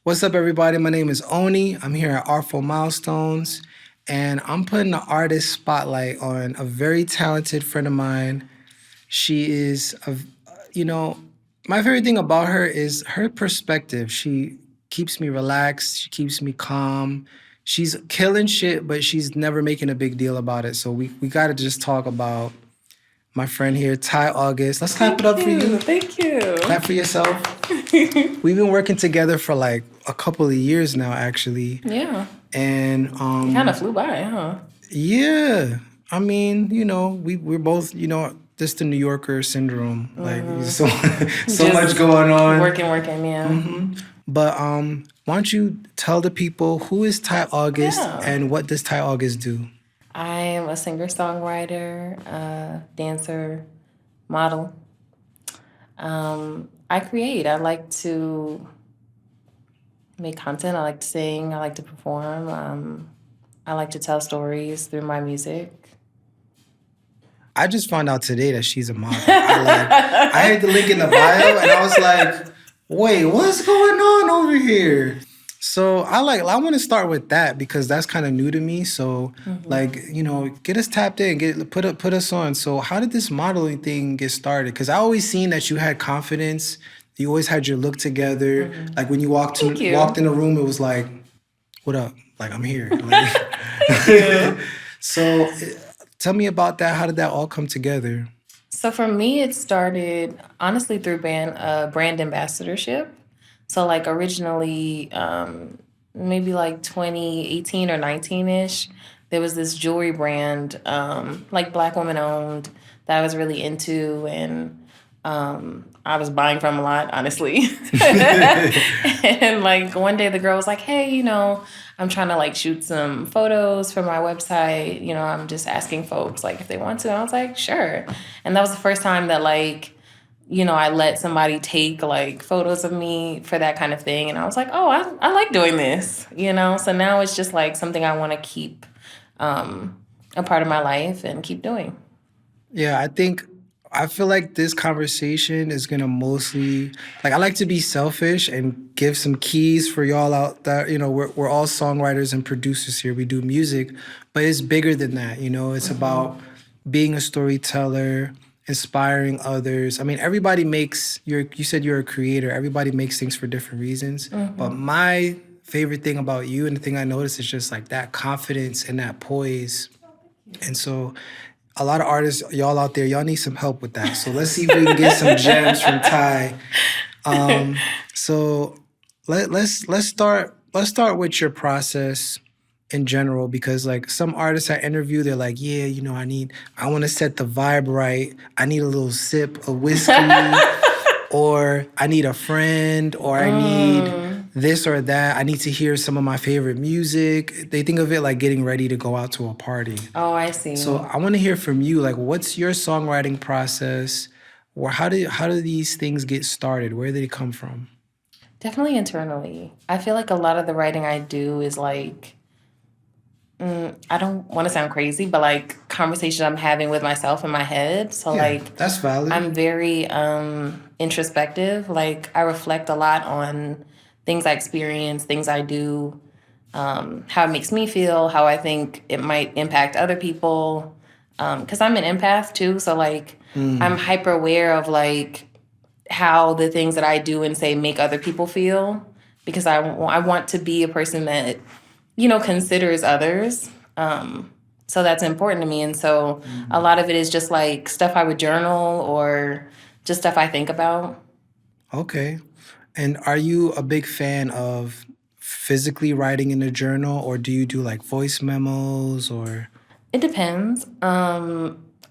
What's up, everybody? My name is Oni. I'm here at Artful Milestones, and I'm putting the artist spotlight on a very talented friend of mine. She is, you know, my favorite thing about her is her perspective. She keeps me relaxed. She keeps me calm. She's killing shit, but she's never making a big deal about it. So we got to just talk about my friend here, Tai August. Let's clap it up for you. Thank you. Clap for yourself. We've been working together for like a couple of years now, actually. Yeah. And It kind of flew by, huh? yeah, I mean, we're both, just the New Yorker syndrome. Like so Just much going on. Working, yeah. But why don't you tell the people who is Tai August Yeah. and what does Tai August do? I am a singer-songwriter, dancer, model. I create. I like to make content. I like to sing. I like to perform. I like to tell stories through my music. I just found out today that she's a model. I had the link in the bio and I was like, wait, what's going on over here? So I want to start with that because that's kind of new to me. So get us tapped in, put us on. So how did this modeling thing get started? Because I always seen that you had confidence. You always had your look together. Like when you walked in the room, it was like, what up? Like I'm here. Like, Thank you. So tell me about that. How did that all come together? So for me, it started honestly through brand ambassadorship. So like originally, maybe like 2018 or 19-ish, there was this jewelry brand, like Black woman owned, that I was really into, and I was buying from a lot, honestly. And like one day the girl was like, hey, I'm trying to like shoot some photos for my website. I'm just asking folks like if they want to. And I was like, sure. And that was the first time that like, I let somebody take like photos of me for that kind of thing. And I was like, oh, I like doing this, So now it's just like something I want to keep a part of my life and keep doing. Yeah, I feel like this conversation is gonna mostly like I like to be selfish and give some keys for y'all out there. We're all songwriters and producers here. We do music, but it's bigger than that. It's about being a storyteller, inspiring others. I mean, everybody makes you said you're a creator. Everybody makes things for different reasons. But my favorite thing about you and the thing I noticed is just like that confidence and that poise. And so a lot of artists, y'all out there, y'all need some help with that. So let's see if we can get some gems from Tai. So let's start with your process in general because like some artists I interview, they're like, yeah, I want to set the vibe right. I need a little sip of whiskey, or I need a friend, or I need this or that. I need to hear some of my favorite music. They think of it like getting ready to go out to a party. Oh, I see. So I want to hear from you. Like, what's your songwriting process, or how do these things get started? Where did it come from? Definitely internally. I feel like a lot of the writing I do is like, I don't want to sound crazy, but like conversations I'm having with myself in my head. So Yeah, like that's valid. I'm very introspective. Like I reflect a lot on things I experience, things I do, how it makes me feel, how I think it might impact other people. Because I'm an empath too, so like I'm hyper aware of like how the things that I do and say make other people feel. Because I want to be a person that considers others. So that's important to me. And so a lot of it is just like stuff I would journal or just stuff I think about. Okay. And are you a big fan of physically writing in a journal, or do you do like voice memos or? It depends.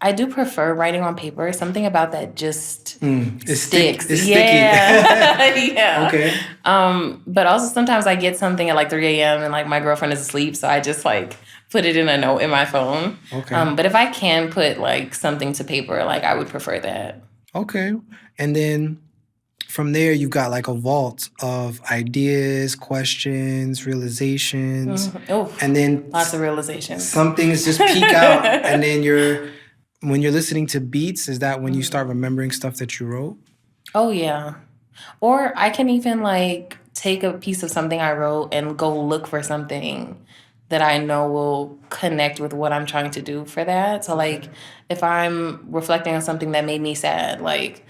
I do prefer writing on paper. Something about that just It's sticks. It's Yeah. sticky. Yeah. Okay. But also sometimes I get something at like 3 a.m. and like my girlfriend is asleep, so I just like put it in a note in my phone. Okay. But if I can put like something to paper, like I would prefer that. Okay. And then from there, you've got like a vault of ideas, questions, realizations, Oh, and then lots of realizations. some things just peek out. And then when you're listening to beats, is that when you start remembering stuff that you wrote? Oh yeah. Or I can even like take a piece of something I wrote and go look for something that I know will connect with what I'm trying to do for that. So like if I'm reflecting on something that made me sad, like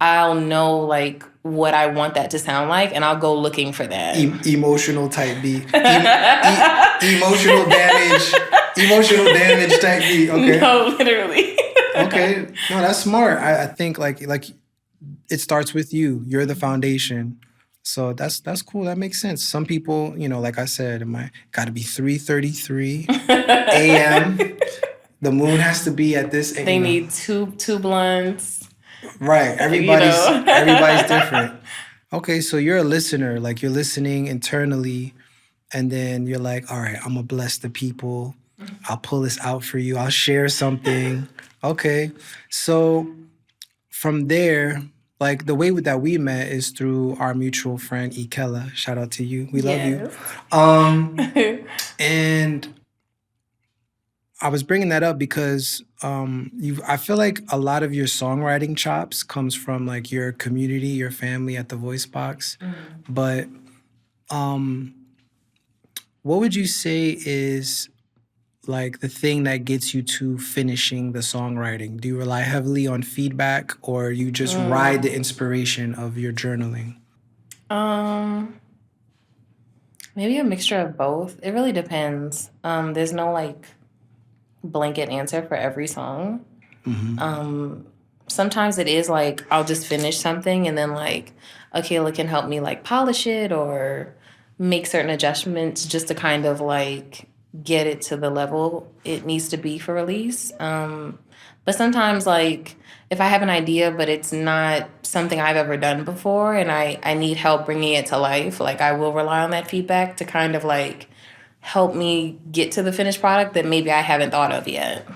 I'll know like what I want that to sound like, and I'll go looking for that. Emotional type beat. Emotional damage. Emotional damage type beat. Okay. No, literally. Okay. No, that's smart. I think like it starts with you. You're the foundation. So that's cool. That makes sense. Some people, you know, like I said, got to be 3:33 a.m. The moon has to be at this. They need two blunts. Right. Everybody's different. Okay, so you're a listener. Like you're listening internally, and then you're like, all right, I'm gonna bless the people. I'll pull this out for you. I'll share something. Okay. So from there, like the way that we met is through our mutual friend Ikela. Shout out to you. We love you. And I was bringing that up because I feel like a lot of your songwriting chops comes from like your community, your family at the Voice Box. But what would you say is like the thing that gets you to finishing the songwriting? Do you rely heavily on feedback, or you just ride the inspiration of your journaling? Maybe a mixture of both. It really depends. There's no like blanket answer for every song. Sometimes it is like I'll just finish something and then like, okay, it can help me like polish it or make certain adjustments just to kind of like get it to the level it needs to be for release. But sometimes like if I have an idea but it's not something I've ever done before and I need help bringing it to life, like I will rely on that feedback to kind of like help me get to the finished product that maybe I haven't thought of yet.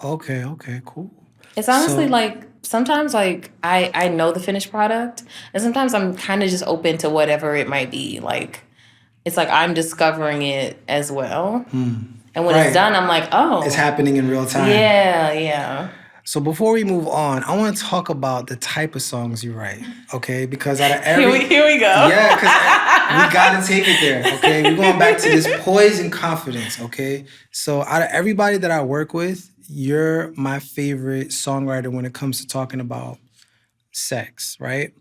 Okay, cool. It's honestly like sometimes like I know the finished product, and sometimes I'm kind of just open to whatever it might be. Like it's like I'm discovering it as well. And when it's done, I'm like, oh. It's happening in real time. Yeah. So before we move on, I want to talk about the type of songs you write, okay? Because out of every... Here we go. Yeah, because we got to take it there, okay? We're going back to this poise and confidence, okay? So out of everybody that I work with, you're my favorite songwriter when it comes to talking about sex, right?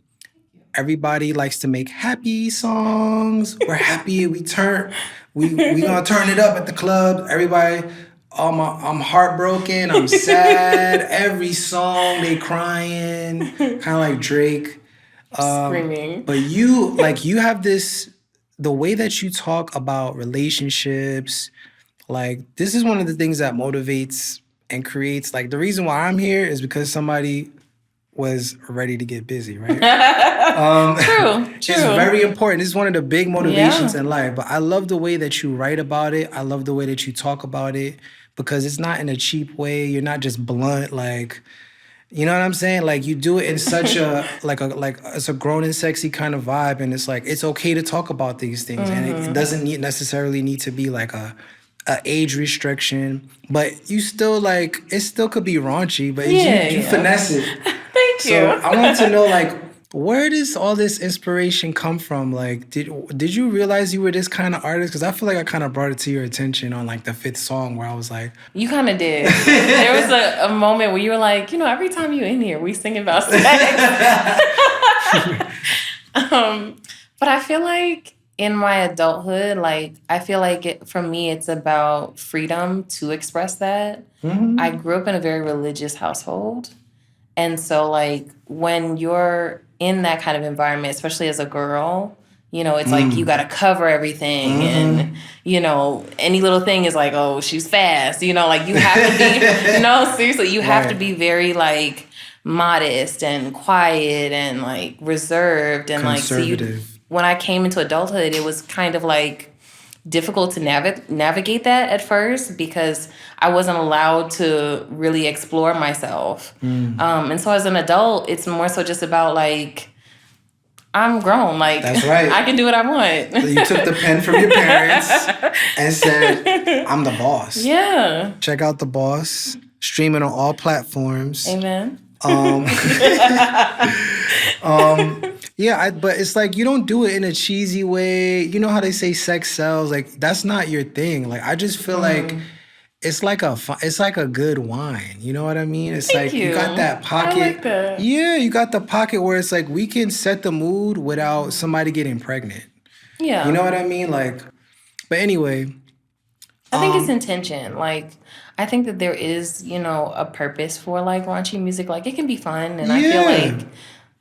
Everybody likes to make happy songs. We're happy. We gonna turn it up at the club. Everybody, I'm heartbroken. I'm sad. Every song they crying, kind of like Drake, Screaming. But you have this, the way that you talk about relationships. Like this is one of the things that motivates and creates. Like the reason why I'm here is because somebody was ready to get busy, right? True. It's very important. This is one of the big motivations in life. But I love the way that you write about it. I love the way that you talk about it because it's not in a cheap way. You're not just blunt, like, you know what I'm saying? Like you do it in such a like it's a grown and sexy kind of vibe, and it's like it's okay to talk about these things, and it doesn't necessarily need to be like a age restriction, but you still like it still could be raunchy, but you finesse it. Thank you. So I want to know, like, where does all this inspiration come from? Like, did you realize you were this kind of artist? Because I feel like I kind of brought it to your attention on like the 5th song where I was like, you kind of did. There was a moment where you were like, you know, every time you're in here, we sing about sex. But I feel like in my adulthood, like I feel like for me, it's about freedom to express that. I grew up in a very religious household. And so, like, when you're in that kind of environment, especially as a girl, you know, it's like you got to cover everything. And, you know, any little thing is like, oh, she's fast. You know, like, you have to be, no, seriously, you have to be very, like, modest and quiet and, like, reserved. And, like, so when I came into adulthood, it was kind of, like, difficult to navigate that at first because I wasn't allowed to really explore myself. And so as an adult, it's more so just about like, I'm grown. Like, that's right. I can do what I want. So you took the pen from your parents and said, I'm the boss. Yeah. Check out The Boss, streaming on all platforms. Amen. Yeah, but it's like you don't do it in a cheesy way. You know how they say sex sells? Like that's not your thing. Like I just feel like Mm. it's like a good wine. You know what I mean? It's Thank like you got you. that I like pocket. that. Yeah, you got the pocket where it's like we can set the mood without somebody getting pregnant. You know Yeah. what I mean? Like, but anyway, I think it's um, intention. Like, I think that there is, a purpose for like raunchy music. Like, it can be fun, and I feel yeah, like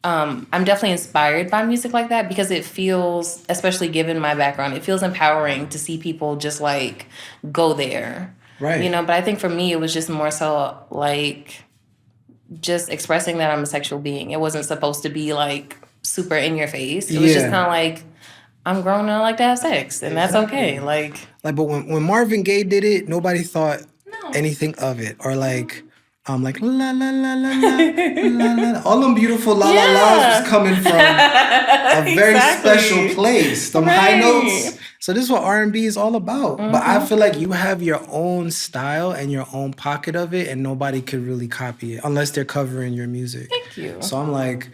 I'm definitely inspired by music like that because it feels, especially given my background, it feels empowering to see people just like go there, right. But I think for me, it was just more so like just expressing that I'm a sexual being. It wasn't supposed to be like super in your face. It was just Yeah, kind of like I'm grown and I like to have sex, and that's okay. exactly. Like, Like, but when Marvin Gaye did it, nobody thought no. anything of it. Or like la la la la la la la. All them beautiful la la la's was Yeah. coming from a very special Exactly. place. Them high Right. notes. So this is what R&B is all about. But I Mm-hmm. feel like you have your own style and your own pocket of it, and nobody could really copy it unless they're covering your music. Thank you. So I'm like,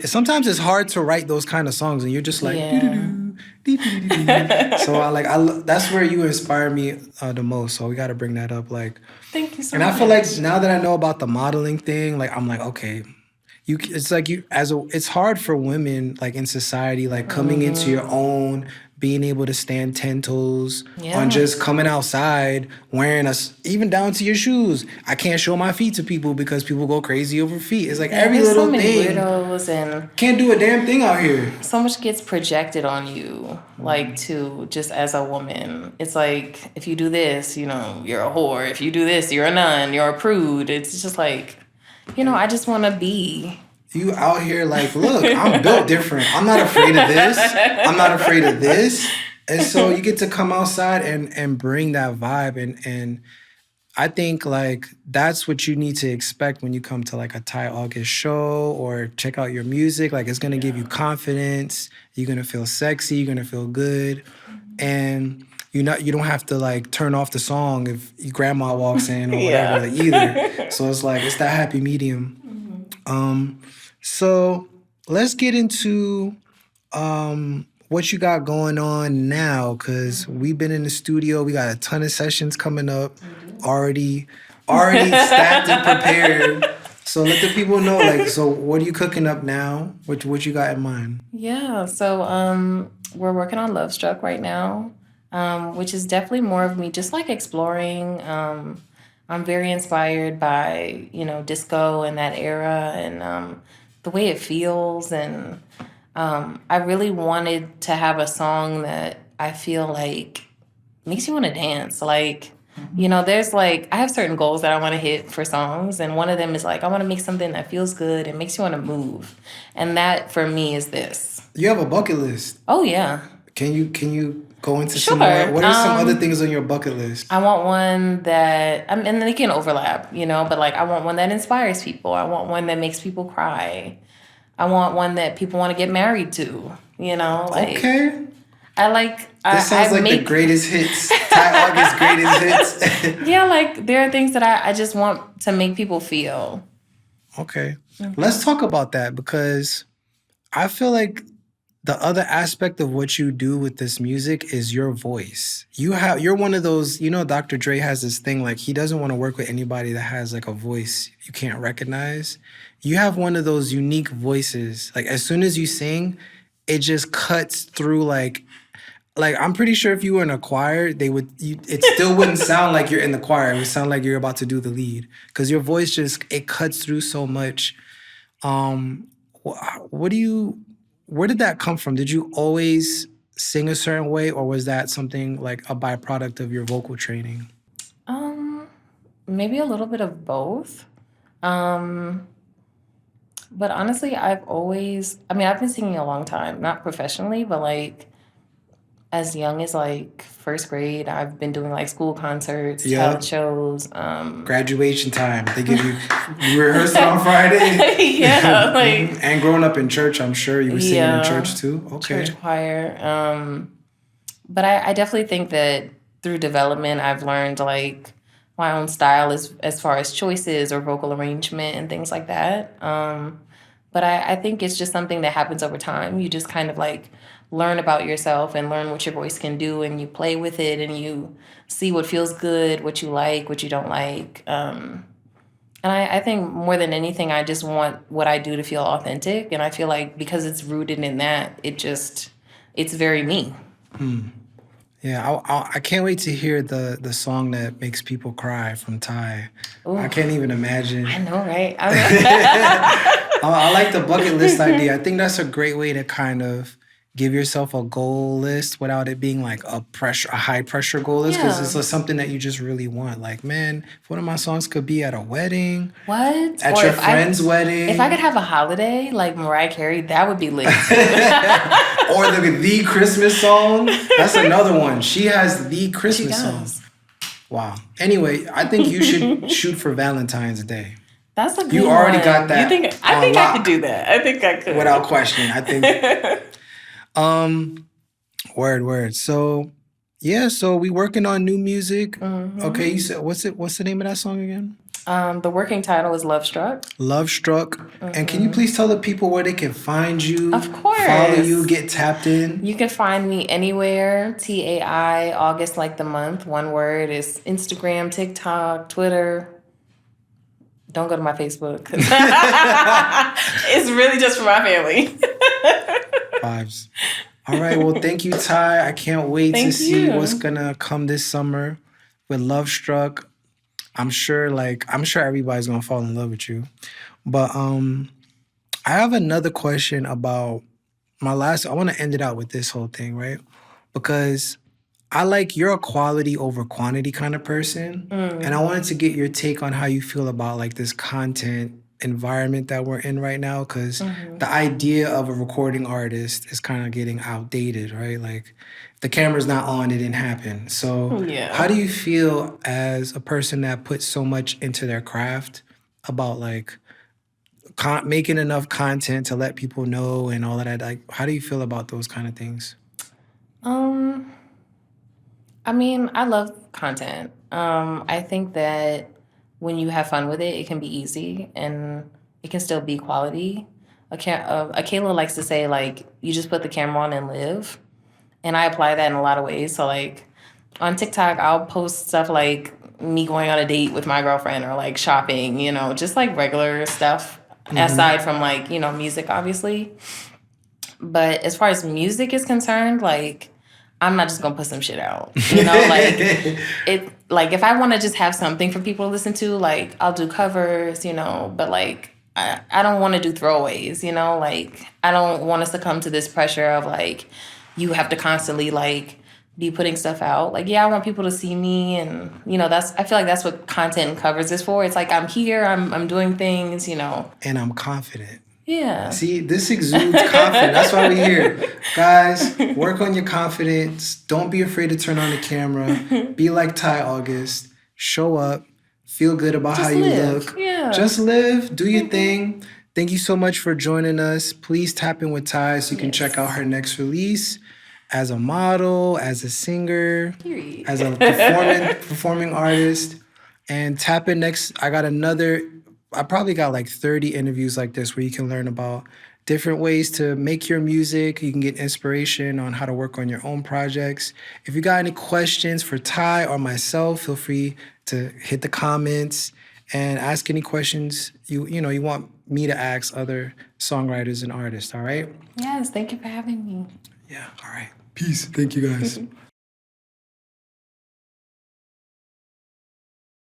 sometimes it's hard to write those kind of songs, and you're just like doo doo Yeah. doo dee dee dee dee dee. So that's where you inspire me the most. So we got to bring that up, like. Thank you so And I feel like much. now that I know about the modeling thing, like I'm like, okay, it's like it's hard for women like in society, like coming into your Mm-hmm. own, being able to stand 10 toes on Yeah. just coming outside, wearing us even down to your shoes. I can't show my feet to people because people go crazy over feet. It's like Yeah, every there's so little many thing. weirdos and Can't do a damn thing out here. so much gets projected on you, like to just as a woman. It's like if you do this, you're a whore. If you do this, you're a nun, you're a prude. It's just like, I just want to be. You out here like, look, I'm built different. I'm not afraid of this. I'm not afraid of this. And so you get to come outside and bring that vibe and I think like that's what you need to expect when you come to like a Tai August show or check out your music. Like it's gonna give you confidence. You're gonna feel sexy. You're gonna feel good, and you don't have to like turn off the song if your grandma walks in or whatever Yeah. like, either. So it's like it's that happy medium. Um, so let's get into what you got going on now, because we've been in the studio. We got a ton of sessions coming up, already stacked and prepared. So let the people know, like, so what are you cooking up now? What you got in mind? Yeah, so we're working on Love Struck right now, which is definitely more of me just like exploring. I'm very inspired by, disco and that era and the way it feels. And I really wanted to have a song that I feel like makes you want to dance. Like, there's like, I have certain goals that I want to hit for songs. And one of them is like, I want to make something that feels good and makes you want to move. And that for me is this. You have a bucket list. Oh, yeah. Can you go into some more? Sure. What are some other things on your bucket list? I want one that, and they can overlap, but like I want one that inspires people. I want one that makes people cry. I want one that people want to get married to, like Okay. I like, This sounds I like the make, greatest hits. Tai August greatest hits. yeah, like there are things that I just want to make people feel. Okay. Let's talk about that because I feel like the other aspect of what you do with this music is your voice. You're one of those, Dr. Dre has this thing like he doesn't want to work with anybody that has like a voice you can't recognize. You have one of those unique voices. Like as soon as you sing, it just cuts through like I'm pretty sure if you were in a choir, it still wouldn't sound like you're in the choir. It would sound like you're about to do the lead because your voice just it cuts through so much. Um, what do you? Where did that come from? Did you always sing a certain way, or was that something like a byproduct of your vocal training? Um, Maybe a little bit of both. Um, but honestly, I've been singing a long time, not professionally, but like as young as like first grade, I've been doing like school concerts, talent Yep. shows. Graduation time. They give you rehearsal on Friday. Yeah, like And growing up in church, I'm sure you were singing in yeah, church too. Okay. church choir. But I definitely think that through development, I've learned like my own style as far as choices or vocal arrangement and things like that. But I think it's just something that happens over time. You just kind of like learn about yourself and learn what your voice can do, and you play with it and you see what feels good, what you like, what you don't like. And I think more than anything, I just want what I do to feel authentic. And I feel like because it's rooted in that, it's very me. Yeah, I can't wait to hear the song that makes people cry from Tai. I can't even imagine. I know, right? I like the bucket list idea. I think that's a great way to kind of give yourself a goal list without it being like a high pressure goal list, because it's Yeah. just something that you just really want. Like, man, if one of my songs could be at a wedding, What? at Or your if friend's wedding, if I could have a holiday like Mariah Carey, that would be lit. or the Christmas song. That's another one. She has the She Christmas song. does. Wow. Anyway, I think you should shoot for Valentine's Day. That's a good You already one. got that You think I on think I could lock. do that. I think I could. Without question. I think word. So yeah, so we working on new music. Okay, you said what's the name of that song again? The working title is Love Struck. Love Struck. And can you please tell the people where they can find you? Of course. Follow you, get tapped in. You can find me anywhere. Tai August, like the month. One word is Instagram, TikTok, Twitter. Don't go to my Facebook. It's really just for my family. Vibes. All right, well, thank you, Tai. I can't wait to Thank see you. what's gonna come this summer with Love Struck. I'm sure everybody's gonna fall in love with you. But I have another question about I want to end it out with this whole thing, right? Because you're a quality over quantity kind of person. And I wanted to get your take on how you feel about like this content environment that we're in right now. Because the idea of a recording artist is kind of getting outdated, right? Like if the camera's not on, it didn't happen. So Yeah. how do you feel as a person that puts so much into their craft about like making enough content to let people know and all of that? Like, how do you feel about those kind of things? I mean, I love content. I think that when you have fun with it, it can be easy and it can still be quality. Akela likes to say, like, you just put the camera on and live. And I apply that in a lot of ways. So, like, on TikTok, I'll post stuff like me going on a date with my girlfriend or like shopping, just like regular stuff aside from like, music, obviously. But as far as music is concerned, like, I'm not just gonna put some shit out. Like if I want to just have something for people to listen to, like I'll do covers, but like I don't want to do throwaways, like I don't want us to come to this pressure of like you have to constantly like be putting stuff out. Like, yeah, I want people to see me, and I feel like that's what content and covers is for. It's like I'm here, I'm doing things, And I'm confident. Yeah. See, this exudes confidence. That's why we're here. Guys, work on your confidence. Don't be afraid to turn on the camera. Be like Tai August. Show up. Feel good about how you live. look. Yeah. Just live. Do your thing. Thank you so much for joining us. Please tap in with Tai so you can check out her next release as a model, as a singer, Period. as a performing artist. And tap in next. I probably got like 30 interviews like this where you can learn about different ways to make your music. You can get inspiration on how to work on your own projects. If you got any questions for Tai or myself, feel free to hit the comments and ask any questions you want me to ask other songwriters and artists, all right? Yes, thank you for having me. Yeah, all right. Peace. Thank you guys.